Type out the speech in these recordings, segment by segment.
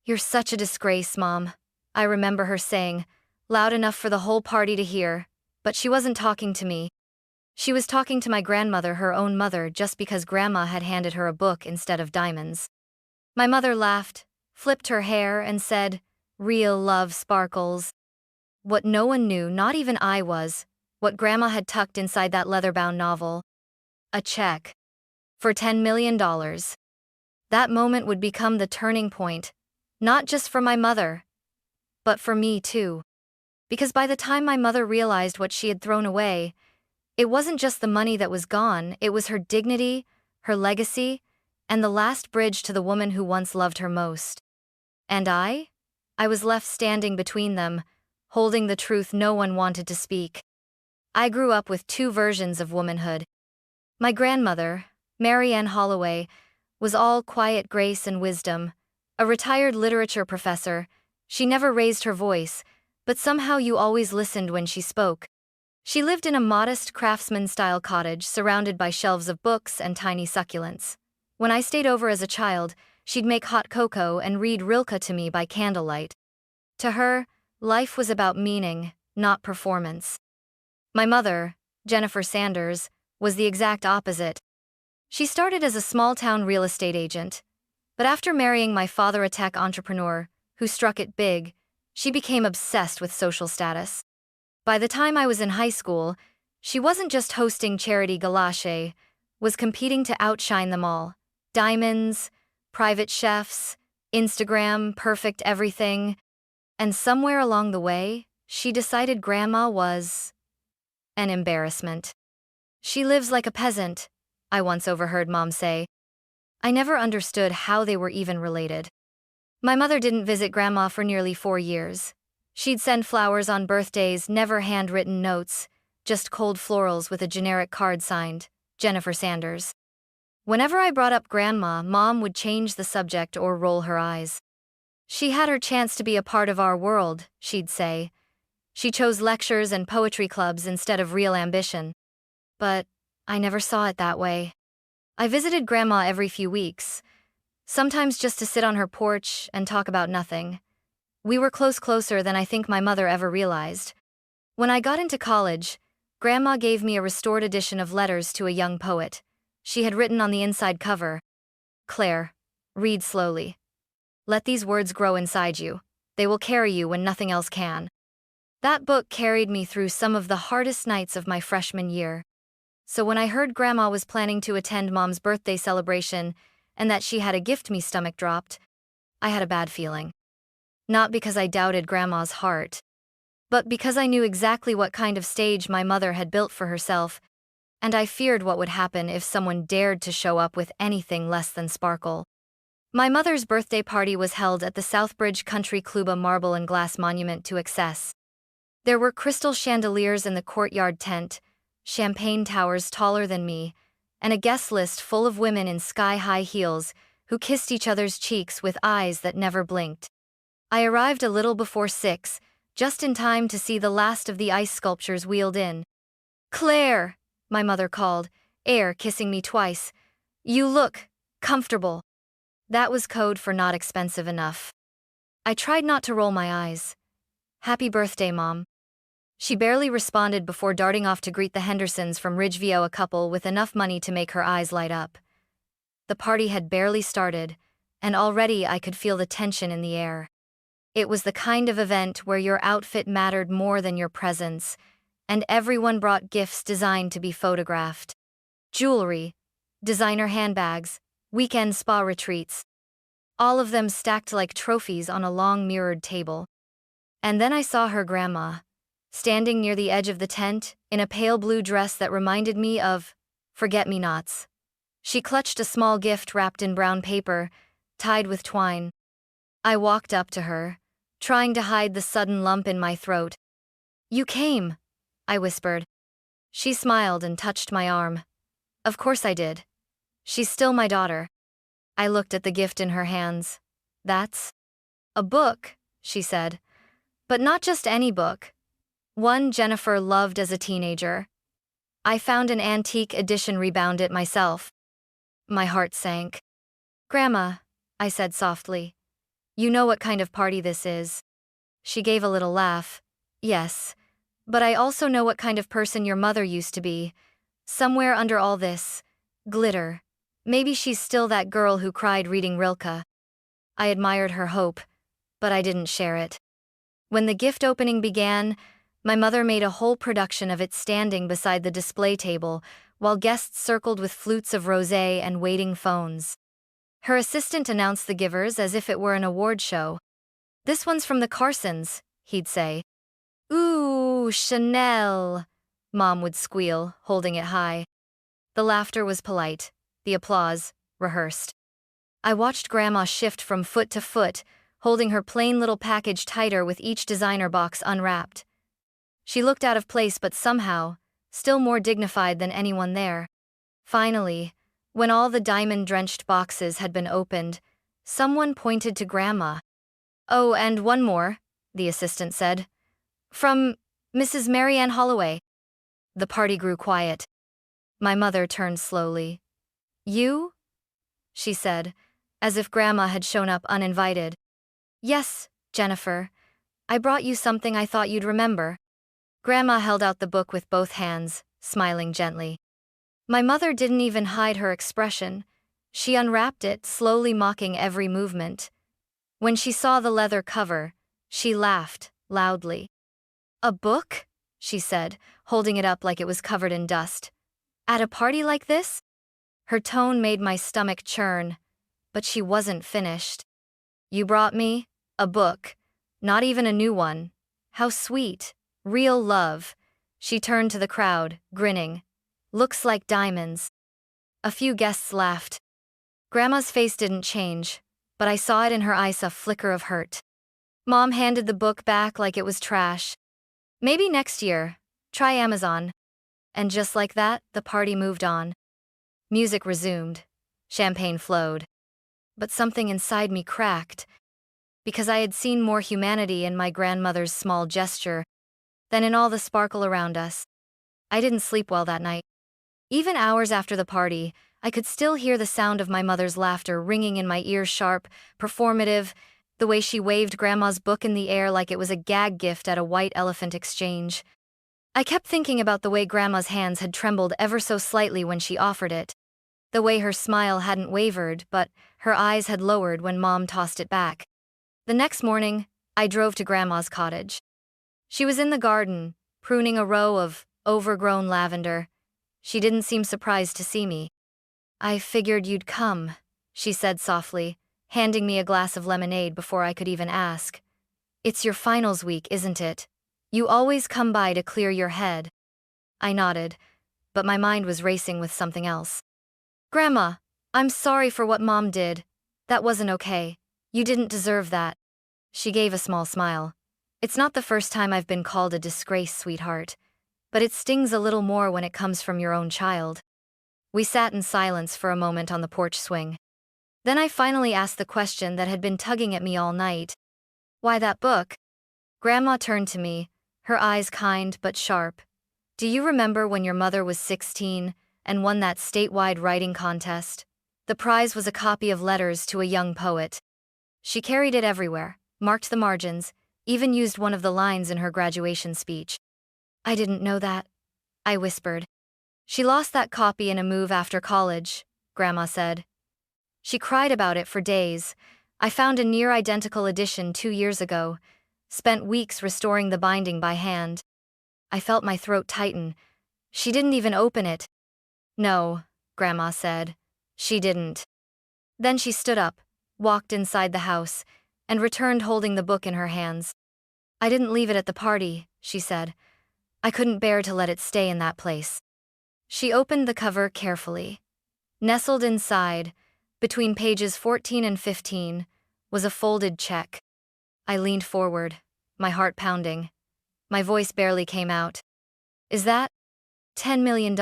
"You're such a disgrace, Mom," I remember her saying, loud enough for the whole party to hear, but she wasn't talking to me. She was talking to my grandmother, her own mother, just because Grandma had handed her a book instead of diamonds. My mother laughed, flipped her hair, and said, "Real love sparkles." What no one knew, not even I, was what Grandma had tucked inside that leather-bound novel. A check. For $10 million. That moment would become the turning point, not just for my mother, but for me too. Because by the time my mother realized what she had thrown away, it wasn't just the money that was gone, it was her dignity, her legacy, and the last bridge to the woman who once loved her most. And I was left standing between them, holding the truth no one wanted to speak. I grew up with two versions of womanhood. My grandmother, Mary Ann Holloway, was all quiet grace and wisdom. A retired literature professor, she never raised her voice, but somehow you always listened when she spoke. She lived in a modest craftsman-style cottage surrounded by shelves of books and tiny succulents. When I stayed over as a child, she'd make hot cocoa and read Rilke to me by candlelight. To her, life was about meaning, not performance. My mother, Jennifer Sanders, was the exact opposite. She started as a small-town real estate agent, but after marrying my father, a tech entrepreneur who struck it big, she became obsessed with social status. By the time I was in high school, she wasn't just hosting charity galas, she was competing to outshine them all. Diamonds, private chefs, Instagram, perfect everything. And somewhere along the way, she decided Grandma was an embarrassment. "She lives like a peasant," I once overheard Mom say. I never understood how they were even related. My mother didn't visit Grandma for nearly 4 years. She'd send flowers on birthdays, never handwritten notes, just cold florals with a generic card signed, Jennifer Sanders. Whenever I brought up Grandma, Mom would change the subject or roll her eyes. "She had her chance to be a part of our world," she'd say. "She chose lectures and poetry clubs instead of real ambition." But I never saw it that way. I visited Grandma every few weeks, sometimes just to sit on her porch and talk about nothing. We were closer than I think my mother ever realized. When I got into college, Grandma gave me a restored edition of Letters to a Young Poet. She had written on the inside cover, "Claire, read slowly. Let these words grow inside you. They will carry you when nothing else can." That book carried me through some of the hardest nights of my freshman year. So when I heard Grandma was planning to attend Mom's birthday celebration and that she had a gift, my stomach dropped. I had a bad feeling. Not because I doubted Grandma's heart, but because I knew exactly what kind of stage my mother had built for herself, and I feared what would happen if someone dared to show up with anything less than sparkle. My mother's birthday party was held at the Southbridge Country Club, a marble and glass monument to excess. There were crystal chandeliers in the courtyard tent, champagne towers taller than me, and a guest list full of women in sky-high heels who kissed each other's cheeks with eyes that never blinked. I arrived a little before 6, just in time to see the last of the ice sculptures wheeled in. "Claire," my mother called, air kissing me twice. "You look comfortable." That was code for not expensive enough. I tried not to roll my eyes. "Happy birthday, Mom." She barely responded before darting off to greet the Hendersons from Ridgeview, a couple with enough money to make her eyes light up. The party had barely started, and already I could feel the tension in the air. It was the kind of event where your outfit mattered more than your presence, and everyone brought gifts designed to be photographed. Jewelry, designer handbags, weekend spa retreats. All of them stacked like trophies on a long mirrored table. And then I saw her Grandma, standing near the edge of the tent, in a pale blue dress that reminded me of forget-me-nots. She clutched a small gift wrapped in brown paper, tied with twine. I walked up to her, trying to hide the sudden lump in my throat. "You came," I whispered. She smiled and touched my arm. "Of course I did. She's still my daughter." I looked at the gift in her hands. "That's a book," she said. "But not just any book. One Jennifer loved as a teenager. I found an antique edition, rebound it myself." My heart sank. "Grandma," I said softly, You know what kind of party this is. She gave a little laugh. Yes. But I also know what kind of person your mother used to be. Somewhere under all this glitter. Maybe she's still that girl who cried reading Rilke. I admired her hope, but I didn't share it. When the gift opening began, my mother made a whole production of it standing beside the display table, while guests circled with flutes of rosé and waiting phones. Her assistant announced the givers as if it were an award show. "This one's from the Carsons," he'd say. "Ooh, Chanel," Mom would squeal, holding it high. The laughter was polite, the applause rehearsed. I watched Grandma shift from foot to foot, holding her plain little package tighter with each designer box unwrapped. She looked out of place but somehow, still more dignified than anyone there. Finally, when all the diamond-drenched boxes had been opened, someone pointed to Grandma. "Oh, and one more," the assistant said. "From Mrs. Mary Ann Holloway." The party grew quiet. My mother turned slowly. "You?" she said, as if Grandma had shown up uninvited. "Yes, Jennifer. I brought you something I thought you'd remember." Grandma held out the book with both hands, smiling gently. My mother didn't even hide her expression. She unwrapped it, slowly mocking every movement. When she saw the leather cover, she laughed, loudly. "A book?" she said, holding it up like it was covered in dust. "At a party like this?" Her tone made my stomach churn, but she wasn't finished. "You brought me a book, not even a new one. How sweet. Real love." She turned to the crowd, grinning. "Looks like diamonds." A few guests laughed. Grandma's face didn't change, but I saw it in her eyes, a flicker of hurt. Mom handed the book back like it was trash. "Maybe next year. Try Amazon." And just like that, the party moved on. Music resumed. Champagne flowed. But something inside me cracked, because I had seen more humanity in my grandmother's small gesture than in all the sparkle around us. I didn't sleep well that night. Even hours after the party, I could still hear the sound of my mother's laughter ringing in my ears, sharp, performative, the way she waved Grandma's book in the air like it was a gag gift at a white elephant exchange. I kept thinking about the way Grandma's hands had trembled ever so slightly when she offered it, the way her smile hadn't wavered, but her eyes had lowered when Mom tossed it back. The next morning, I drove to Grandma's cottage. She was in the garden, pruning a row of overgrown lavender. She didn't seem surprised to see me. "I figured you'd come," she said softly, handing me a glass of lemonade before I could even ask. "It's your finals week, isn't it? You always come by to clear your head." I nodded, but my mind was racing with something else. "Grandma, I'm sorry for what Mom did. That wasn't okay. You didn't deserve that." She gave a small smile. "It's not the first time I've been called a disgrace, sweetheart. But it stings a little more when it comes from your own child." We sat in silence for a moment on the porch swing. Then I finally asked the question that had been tugging at me all night. "Why that book?" Grandma turned to me, her eyes kind but sharp. "Do you remember when your mother was 16 and won that statewide writing contest? The prize was a copy of Letters to a Young Poet. She carried it everywhere, marked the margins, even used one of the lines in her graduation speech." "I didn't know that," I whispered. "She lost that copy in a move after college," Grandma said. "She cried about it for days. I found a near-identical edition 2 years ago, spent weeks restoring the binding by hand." I felt my throat tighten. "She didn't even open it." "No," Grandma said. "She didn't." Then she stood up, walked inside the house, and returned holding the book in her hands. "I didn't leave it at the party," she said. "I couldn't bear to let it stay in that place." She opened the cover carefully. Nestled inside, between pages 14 and 15, was a folded check. I leaned forward, my heart pounding. My voice barely came out. "Is that $10 million,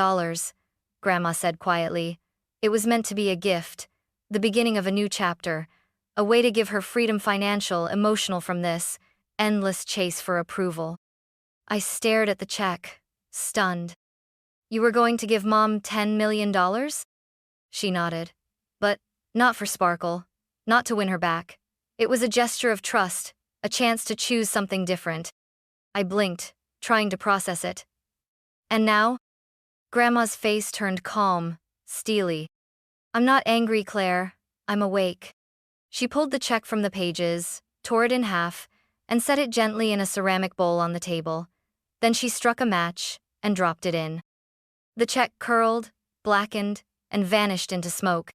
Grandma said quietly. It was meant to be a gift, the beginning of a new chapter, a way to give her freedom, financial, emotional, from this endless chase for approval. I stared at the check, stunned. "You were going to give Mom $10 million? She nodded. "But not for Sparkle, not to win her back. It was a gesture of trust, a chance to choose something different. I blinked, trying to process it. And now? Grandma's face turned calm, steely. I'm not angry, Claire. I'm awake. She pulled the check from the pages, tore it in half, and set it gently in a ceramic bowl on the table. Then she struck a match and dropped it in. The check curled, blackened, and vanished into smoke.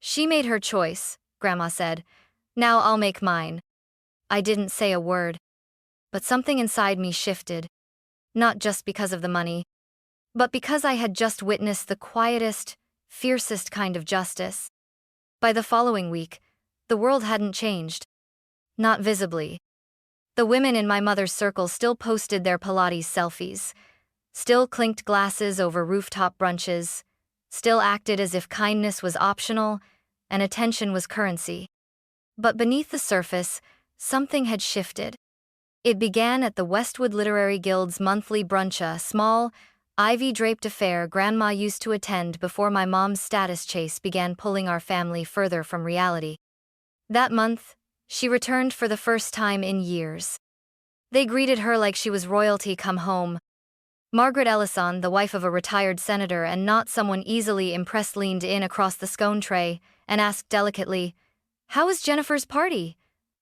She made her choice, Grandma said. Now I'll make mine. I didn't say a word. But something inside me shifted. Not just because of the money, but because I had just witnessed the quietest, fiercest kind of justice. By the following week, the world hadn't changed. Not visibly. The women in my mother's circle still posted their Pilates selfies, still clinked glasses over rooftop brunches, still acted as if kindness was optional and attention was currency. But beneath the surface, something had shifted. It began at the Westwood Literary Guild's monthly brunch, a small, ivy-draped affair Grandma used to attend before my mom's status chase began pulling our family further from reality. That month, she returned for the first time in years. They greeted her like she was royalty come home. Margaret Ellison, the wife of a retired senator and not someone easily impressed, leaned in across the scone tray and asked delicately, "How was Jennifer's party?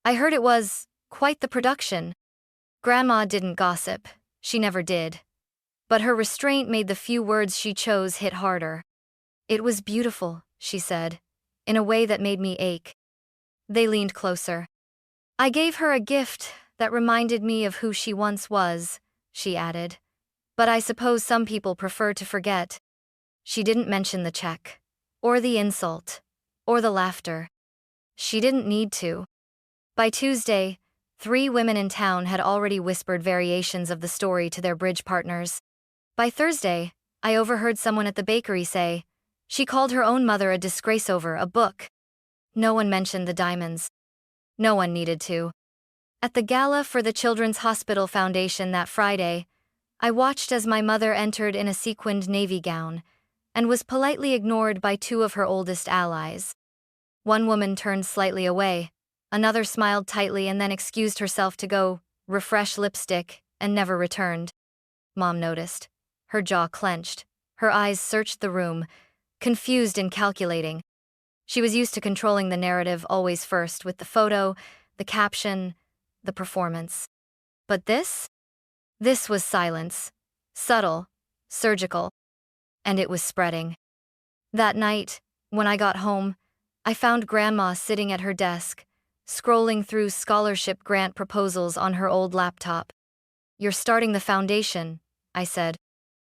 I heard it was quite the production." Grandma didn't gossip. She never did. But her restraint made the few words she chose hit harder. "It was beautiful," she said, in a way that made me ache. They leaned closer. "I gave her a gift that reminded me of who she once was," she added. "But I suppose some people prefer to forget." She didn't mention the check, or the insult, or the laughter. She didn't need to. By Tuesday, 3 women in town had already whispered variations of the story to their bridge partners. By Thursday, I overheard someone at the bakery say, she called her own mother a disgrace over a book. No one mentioned the diamonds. No one needed to. At the gala for the Children's Hospital Foundation that Friday, I watched as my mother entered in a sequined navy gown and was politely ignored by 2 of her oldest allies. One woman turned slightly away, another smiled tightly and then excused herself to go refresh lipstick and never returned. Mom noticed. Her jaw clenched. Her eyes searched the room, confused and calculating. She was used to controlling the narrative always first, with the photo, the caption, the performance. But this? This was silence. Subtle, surgical. And it was spreading. That night, when I got home, I found Grandma sitting at her desk, scrolling through scholarship grant proposals on her old laptop. "You're starting the foundation," I said.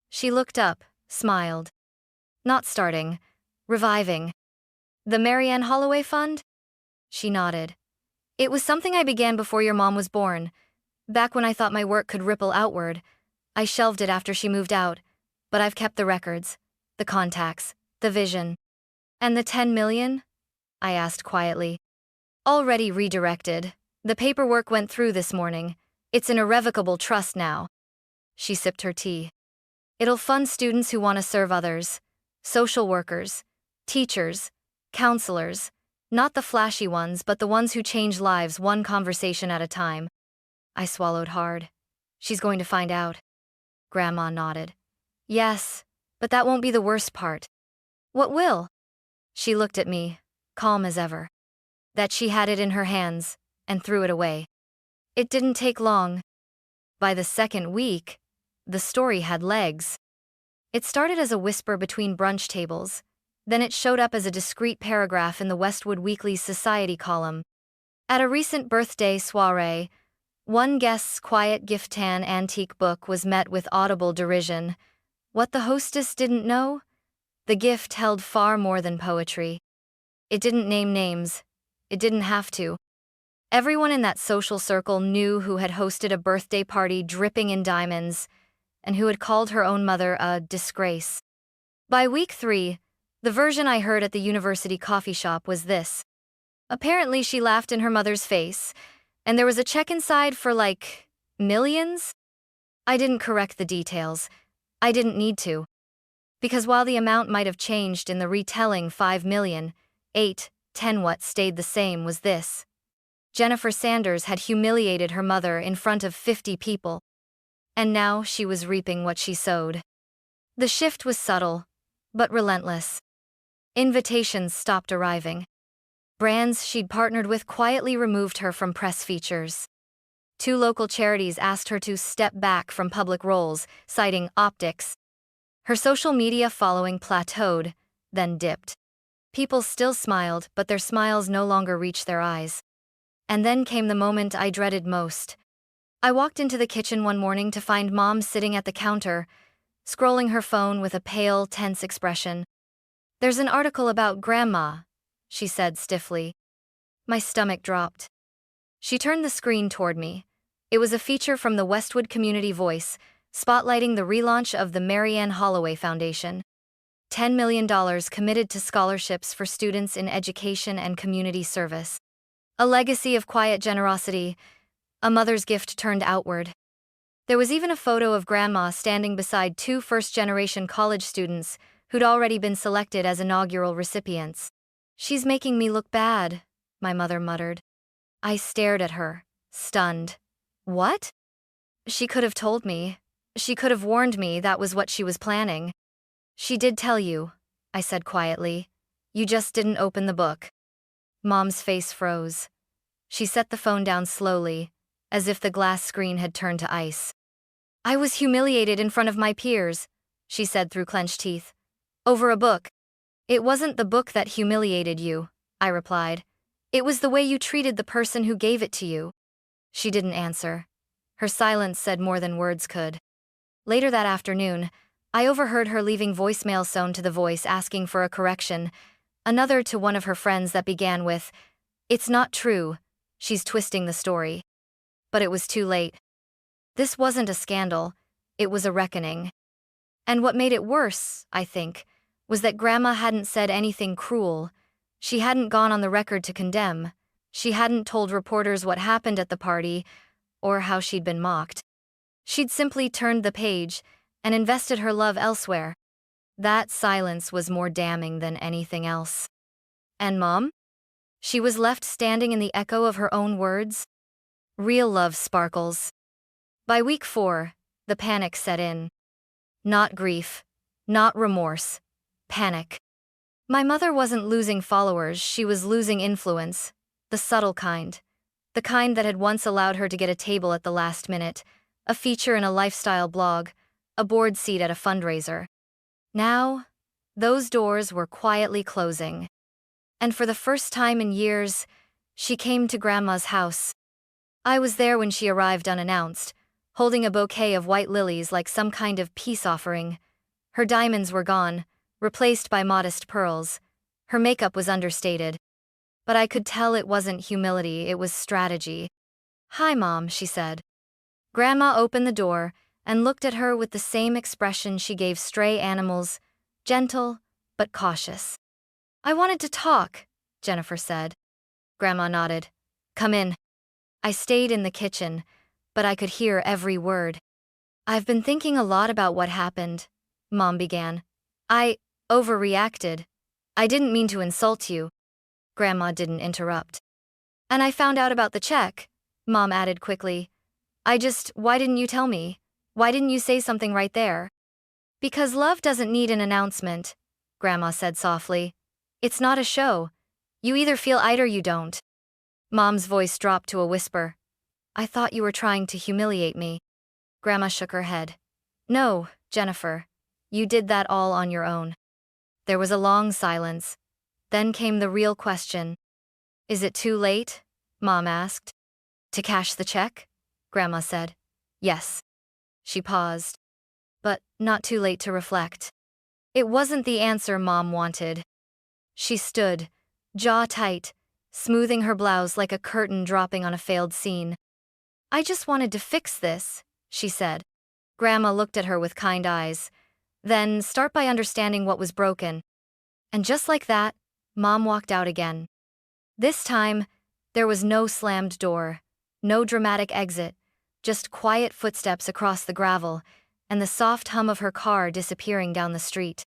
She looked up, smiled. "Not starting, reviving." "The Marianne Holloway Fund?" She nodded. "It was something I began before your mom was born. Back when I thought my work could ripple outward. I shelved it after she moved out, but I've kept the records, the contacts, the vision." "And the 10 million? I asked quietly. "Already redirected. The paperwork went through this morning. It's an irrevocable trust now." She sipped her tea. "It'll fund students who want to serve others. Social workers, teachers, counselors, not the flashy ones but the ones who change lives one conversation at a time." I swallowed hard. "She's going to find out." Grandma nodded. "Yes, but that won't be the worst part." "What will?" She looked at me, calm as ever. That she had it in her hands, and threw it away. It didn't take long. By the second week, the story had legs. It started as a whisper between brunch tables, then it showed up as a discreet paragraph in the Westwood Weekly's Society column. At a recent birthday soiree, one guest's quiet gift-tan antique book was met with audible derision. What the hostess didn't know? The gift held far more than poetry. It didn't name names. It didn't have to. Everyone in that social circle knew who had hosted a birthday party dripping in diamonds, and who had called her own mother a disgrace. By week 3, the version I heard at the university coffee shop was this. Apparently she laughed in her mother's face, and there was a check inside for like millions? I didn't correct the details. I didn't need to. Because while the amount might have changed in the retelling, 5 million, 8, 10, what stayed the same was this. Jennifer Sanders had humiliated her mother in front of 50 people. And now she was reaping what she sowed. The shift was subtle, but relentless. Invitations stopped arriving. Brands she'd partnered with quietly removed her from press features. 2 local charities asked her to step back from public roles, citing optics. Her social media following plateaued, then dipped. People still smiled, but their smiles no longer reached their eyes. And then came the moment I dreaded most. I walked into the kitchen one morning to find Mom sitting at the counter, scrolling her phone with a pale, tense expression. "There's an article about Grandma," she said stiffly. My stomach dropped. She turned the screen toward me. It was a feature from the Westwood Community Voice, spotlighting the relaunch of the Mary Ann Holloway Foundation. $10 million committed to scholarships for students in education and community service. A legacy of quiet generosity, a mother's gift turned outward. There was even a photo of Grandma standing beside 2 first-generation college students who'd already been selected as inaugural recipients. "She's making me look bad," my mother muttered. I stared at her, stunned. What? She could have told me. She could have warned me that was what she was planning. "She did tell you," I said quietly. "You just didn't open the book." Mom's face froze. She set the phone down slowly, as if the glass screen had turned to ice. "I was humiliated in front of my peers," she said through clenched teeth. "Over a book." "It wasn't the book that humiliated you," I replied. "It was the way you treated the person who gave it to you." She didn't answer. Her silence said more than words could. Later that afternoon, I overheard her leaving voicemail sewn to the voice asking for a correction, another to one of her friends that began with, "It's not true, she's twisting the story." But it was too late. This wasn't a scandal, it was a reckoning. And what made it worse, I think, was that Grandma hadn't said anything cruel. She hadn't gone on the record to condemn. She hadn't told reporters what happened at the party, or how she'd been mocked. She'd simply turned the page and invested her love elsewhere. That silence was more damning than anything else. And Mom? She was left standing in the echo of her own words. Real love sparkles. By week 4, the panic set in. Not grief, not remorse, panic. My mother wasn't losing followers, she was losing influence, the subtle kind. The kind that had once allowed her to get a table at the last minute, a feature in a lifestyle blog, a board seat at a fundraiser. Now, those doors were quietly closing. And for the first time in years, she came to Grandma's house. I was there when she arrived unannounced, holding a bouquet of white lilies like some kind of peace offering. Her diamonds were gone, replaced by modest pearls. Her makeup was understated. But I could tell it wasn't humility, it was strategy. "Hi, Mom," she said. Grandma opened the door and looked at her with the same expression she gave stray animals, gentle but cautious. "I wanted to talk," Jennifer said. Grandma nodded. "Come in." I stayed in the kitchen, but I could hear every word. "I've been thinking a lot about what happened," Mom began. "I overreacted. I didn't mean to insult you." Grandma didn't interrupt. "And I found out about the check," Mom added quickly. Why didn't you tell me? Why didn't you say something right there?" "Because love doesn't need an announcement," Grandma said softly. "It's not a show. You either feel it or you don't." Mom's voice dropped to a whisper. "I thought you were trying to humiliate me." Grandma shook her head. "No, Jennifer. You did that all on your own." There was a long silence. Then came the real question. "Is it too late?" Mom asked. "To cash the check?" Grandma said. "Yes." She paused. But not too late to reflect. It wasn't the answer Mom wanted. She stood, jaw tight, smoothing her blouse like a curtain dropping on a failed scene. "I just wanted to fix this," she said. Grandma looked at her with kind eyes. "Then start by understanding what was broken." And just like that, Mom walked out again. This time, there was no slammed door, no dramatic exit, just quiet footsteps across the gravel, and the soft hum of her car disappearing down the street.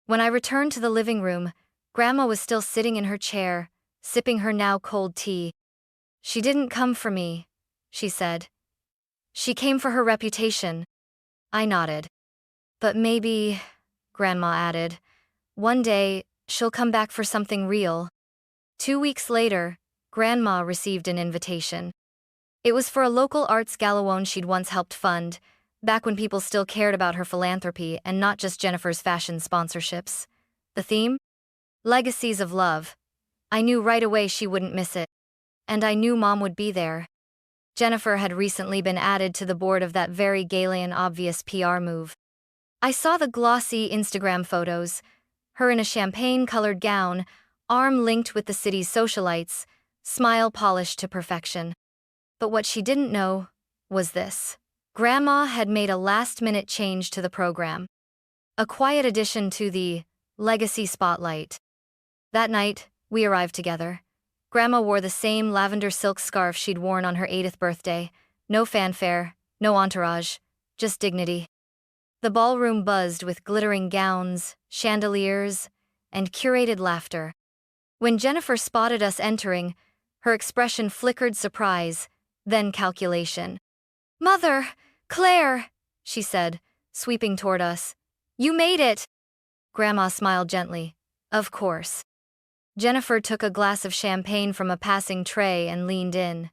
When I returned to the living room, Grandma was still sitting in her chair, sipping her now cold tea. She didn't come for me, she said. She came for her reputation. I nodded. But maybe, Grandma added, one day, she'll come back for something real. 2 weeks later, Grandma received an invitation. It was for a local arts gala she'd once helped fund, back when people still cared about her philanthropy and not just Jennifer's fashion sponsorships. The theme? Legacies of love. I knew right away she wouldn't miss it. And I knew Mom would be there. Jennifer had recently been added to the board of that very gala and obvious PR move. I saw the glossy Instagram photos, her in a champagne-colored gown, arm linked with the city's socialites, smile polished to perfection. But what she didn't know was this. Grandma had made a last-minute change to the program. A quiet addition to the legacy spotlight. That night, we arrived together. Grandma wore the same lavender silk scarf she'd worn on her 80th birthday. No fanfare, no entourage, just dignity. The ballroom buzzed with glittering gowns, chandeliers, and curated laughter. When Jennifer spotted us entering, her expression flickered surprise, then calculation. "Mother, Claire," she said, sweeping toward us. "You made it!" Grandma smiled gently. "Of course." Jennifer took a glass of champagne from a passing tray and leaned in.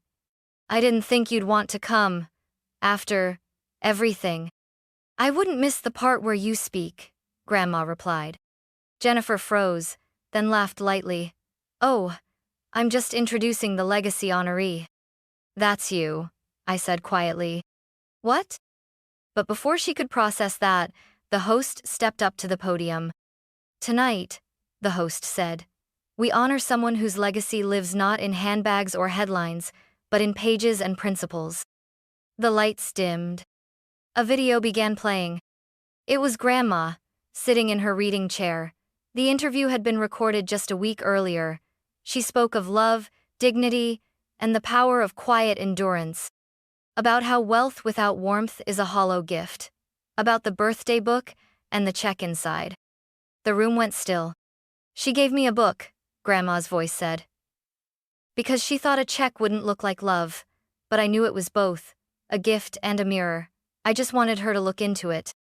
"I didn't think you'd want to come. After everything." "I wouldn't miss the part where you speak," Grandma replied. Jennifer froze, then laughed lightly. "Oh, I'm just introducing the legacy honoree." "That's you," I said quietly. "What?" But before she could process that, the host stepped up to the podium. "Tonight," the host said, "we honor someone whose legacy lives not in handbags or headlines, but in pages and principles." The lights dimmed. A video began playing. It was Grandma, sitting in her reading chair. The interview had been recorded just a week earlier. She spoke of love, dignity, and the power of quiet endurance. About how wealth without warmth is a hollow gift. About the birthday book and the check inside. The room went still. "She gave me a book," Grandma's voice said. "Because she thought a check wouldn't look like love. But I knew it was both, a gift and a mirror. I just wanted her to look into it."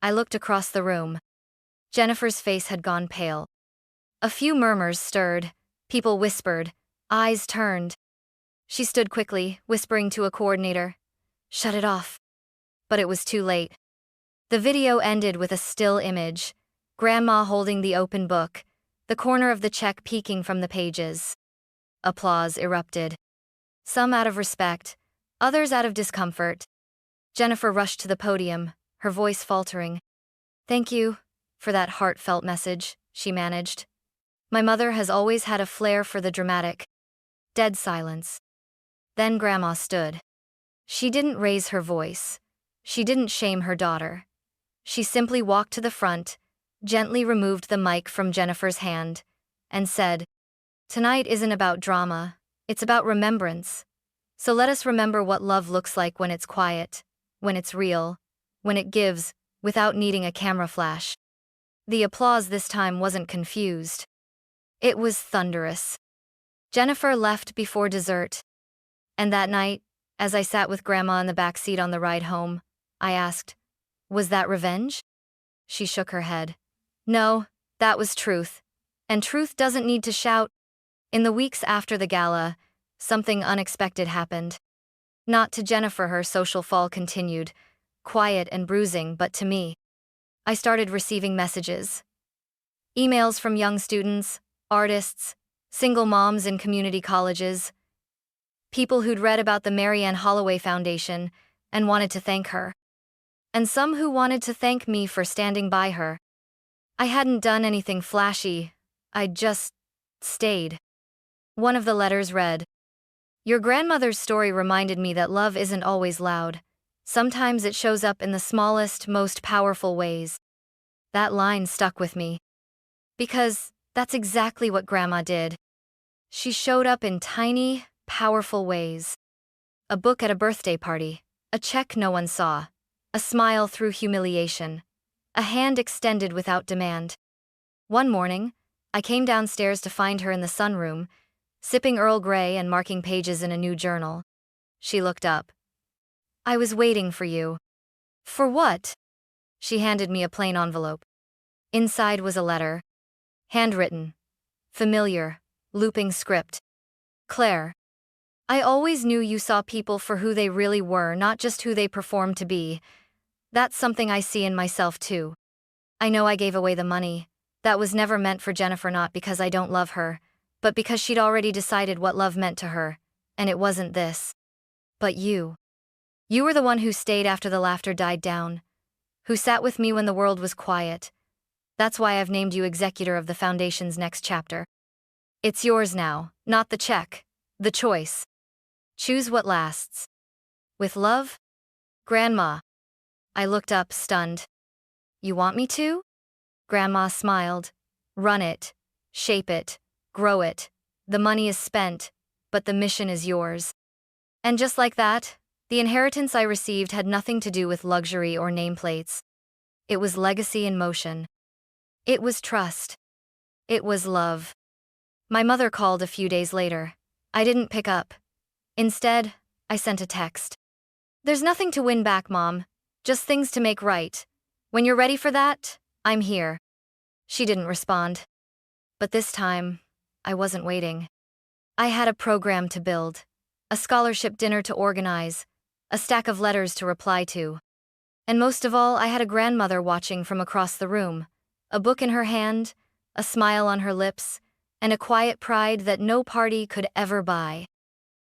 I looked across the room. Jennifer's face had gone pale. A few murmurs stirred, people whispered, eyes turned. She stood quickly, whispering to a coordinator, "Shut it off." But it was too late. The video ended with a still image, Grandma holding the open book, the corner of the check peeking from the pages. Applause erupted. Some out of respect, others out of discomfort. Jennifer rushed to the podium, her voice faltering. "Thank you for that heartfelt message," she managed. "My mother has always had a flair for the dramatic." Dead silence. Then Grandma stood. She didn't raise her voice. She didn't shame her daughter. She simply walked to the front, gently removed the mic from Jennifer's hand, and said, "Tonight isn't about drama, it's about remembrance. So let us remember what love looks like when it's quiet, when it's real, when it gives, without needing a camera flash." The applause this time wasn't confused. It was thunderous. Jennifer left before dessert. And that night, as I sat with Grandma in the back seat on the ride home, I asked, "Was that revenge?" She shook her head. "No, that was truth. And truth doesn't need to shout." In the weeks after the gala, something unexpected happened. Not to Jennifer, her social fall continued, quiet and bruising, but to me. I started receiving messages. Emails from young students, artists, single moms in community colleges, people who'd read about the Marianne Holloway Foundation and wanted to thank her. And some who wanted to thank me for standing by her. I hadn't done anything flashy, I'd just stayed. One of the letters read, "Your grandmother's story reminded me that love isn't always loud. Sometimes it shows up in the smallest, most powerful ways." That line stuck with me. Because that's exactly what Grandma did. She showed up in tiny, powerful ways. A book at a birthday party, a check no one saw, a smile through humiliation, a hand extended without demand. One morning, I came downstairs to find her in the sunroom, sipping Earl Grey and marking pages in a new journal. She looked up. I was waiting for you. For what? She handed me a plain envelope. Inside was a letter. Handwritten. Familiar. Looping script. Claire. I always knew you saw people for who they really were, not just who they performed to be. That's something I see in myself too. I know I gave away the money. That was never meant for Jennifer, not because I don't love her, but because she'd already decided what love meant to her, and it wasn't this. But you. You were the one who stayed after the laughter died down, who sat with me when the world was quiet. That's why I've named you executor of the Foundation's next chapter. It's yours now, not the check, the choice. Choose what lasts. With love? Grandma. I looked up, stunned. You want me to? Grandma smiled. Run it. Shape it. Grow it. The money is spent, but the mission is yours. And just like that, the inheritance I received had nothing to do with luxury or nameplates. It was legacy in motion. It was trust. It was love. My mother called a few days later. I didn't pick up. Instead, I sent a text. There's nothing to win back, Mom. Just things to make right. When you're ready for that, I'm here. She didn't respond. But this time, I wasn't waiting. I had a program to build, a scholarship dinner to organize, a stack of letters to reply to. And most of all, I had a grandmother watching from across the room, a book in her hand, a smile on her lips, and a quiet pride that no party could ever buy.